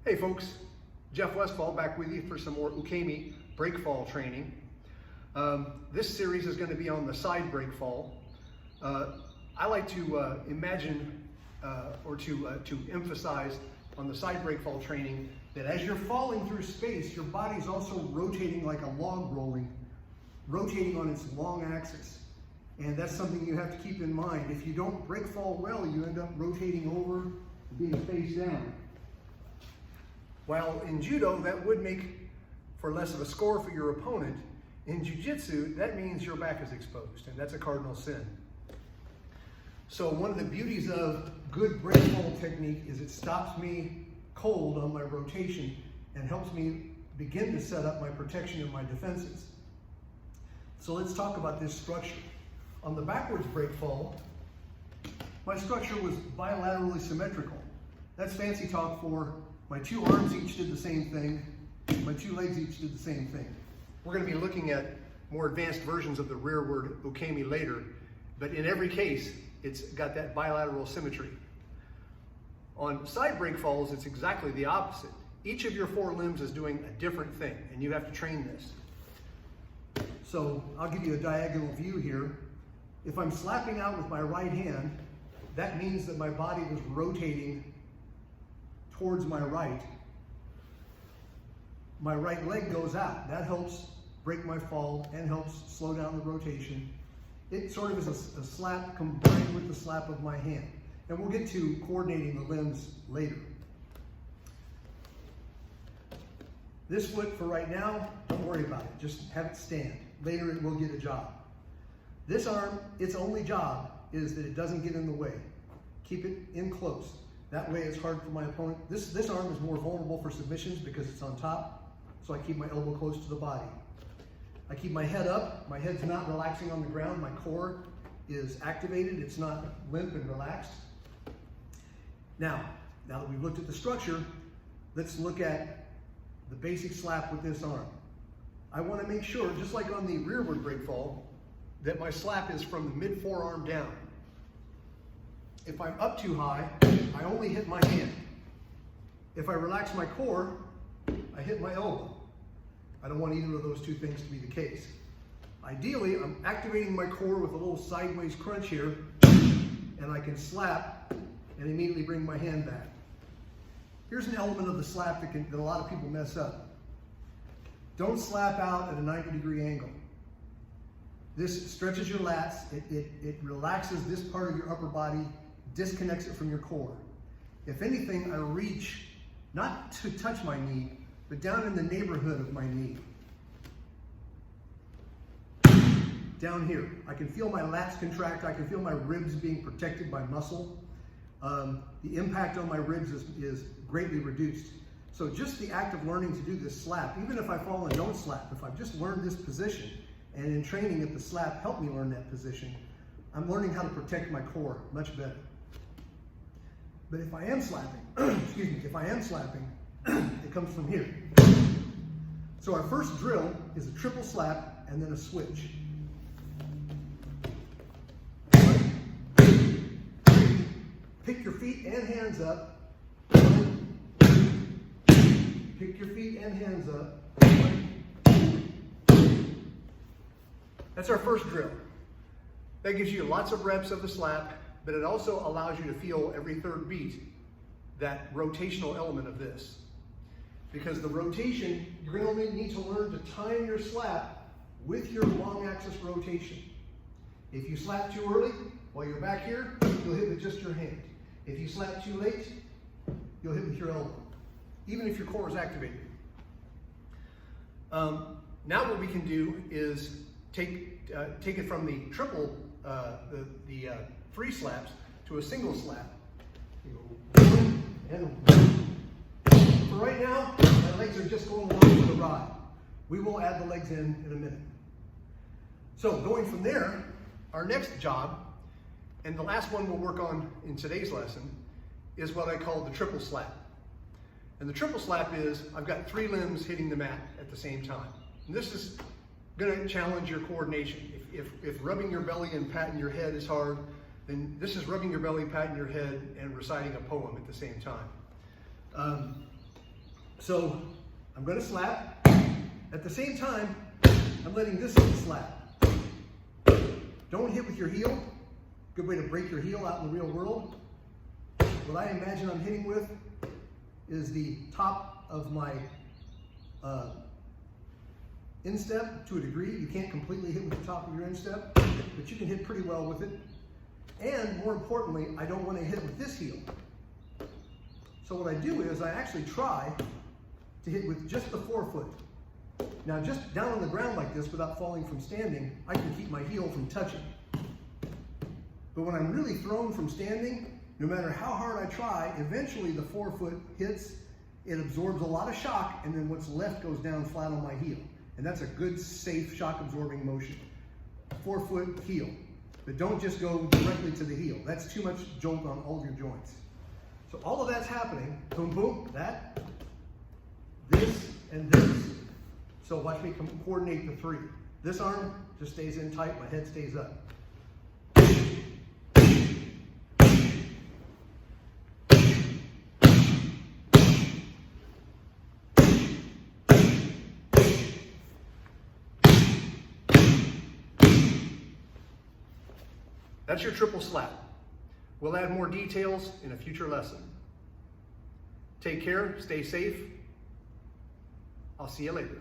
Hey folks, Jeff Westfall back with you for some more Ukemi break fall training. This series is going to be on the side break fall. I like to imagine or to emphasize on the side break fall training that as you're falling through space, your body's also rotating like a log rotating on its long axis. And that's something you have to keep in mind. If you don't break fall well, you end up rotating over and being face down. While in judo, that would make for less of a score for your opponent, in jiu-jitsu, that means your back is exposed, and that's a cardinal sin. So one of the beauties of good break fall technique is it stops me cold on my rotation and helps me begin to set up my protection and my defenses. So let's talk about this structure. On the backwards break fall, my structure was bilaterally symmetrical. That's fancy talk for my two arms each did the same thing, my two legs each did the same thing. We're going to be looking at more advanced versions of the rearward Ukemi later, but in every case, it's got that bilateral symmetry. On side break falls, it's exactly the opposite. Each of your four limbs is doing a different thing, and you have to train this. So I'll give you a diagonal view here. If I'm slapping out with my right hand, that means that my body was rotating towards my right. My right leg goes out. That helps break my fall and helps slow down the rotation. It sort of is a slap combined with the slap of my hand. And we'll get to coordinating the limbs later. This foot for right now, don't worry about it. Just have it stand. Later it will get a job. This arm, its only job is that it doesn't get in the way. Keep it in close. That way it's hard for my opponent. This arm is more vulnerable for submissions because it's on top, so I keep my elbow close to the body. I keep my head up. My head's not relaxing on the ground. My core is activated. It's not limp and relaxed. Now that we've looked at the structure, let's look at the basic slap with this arm. I want to make sure, just like on the rearward break fall, that my slap is from the mid forearm down. If I'm up too high, I only hit my hand. If I relax my core, I hit my elbow. I don't want either of those two things to be the case. Ideally, I'm activating my core with a little sideways crunch here, and I can slap and immediately bring my hand back. Here's an element of the slap that a lot of people mess up. Don't slap out at a 90-degree angle. This stretches your lats, it relaxes this part of your upper body, disconnects it from your core. If anything, I reach, not to touch my knee, but down in the neighborhood of my knee. Down here, I can feel my lats contract, I can feel my ribs being protected by muscle. The impact on my ribs is greatly reduced. So just the act of learning to do this slap, even if I fall and don't slap, if I've just learned this position, and in training at the slap helped me learn that position, I'm learning how to protect my core much better. But if I am slapping, it comes from here. So our first drill is a triple slap and then a switch. Pick your feet and hands up. Pick your feet and hands up. That's our first drill. That gives you lots of reps of the slap, but it also allows you to feel every third beat that rotational element of this. Because the rotation, you're going to need to learn to time your slap with your long axis rotation. If you slap too early, while you're back here, you'll hit with just your hand. If you slap too late, you'll hit with your elbow, even if your core is activated. Now what we can do is take it from the triple, the free slaps to a single slap. You go one and one. For right now, my legs are just going along for the ride. We will add the legs in a minute. So going from there, our next job, and the last one we'll work on in today's lesson, is what I call the triple slap. And the triple slap is, I've got three limbs hitting the mat at the same time. And this is going to challenge your coordination. If rubbing your belly and patting your head is hard, then this is rubbing your belly, patting your head, and reciting a poem at the same time. So I'm going to slap. At the same time, I'm letting this hit slap. Don't hit with your heel. Good way to break your heel out in the real world. What I imagine I'm hitting with is the top of my instep to a degree. You can't completely hit with the top of your instep, but you can hit pretty well with it. And more importantly, I don't want to hit with this heel. So what I do is I actually try to hit with just the forefoot. Now just down on the ground like this without falling from standing, I can keep my heel from touching. But when I'm really thrown from standing, no matter how hard I try, eventually the forefoot hits, it absorbs a lot of shock, and then what's left goes down flat on my heel. And that's a good, safe, shock-absorbing motion. Forefoot, heel. But don't just go directly to the heel. That's too much jolt on all of your joints. So all of that's happening. Boom, boom, that, this, and this. So watch me coordinate the three. This arm just stays in tight, my head stays up. That's your triple slap. We'll add more details in a future lesson. Take care, stay safe. I'll see you later.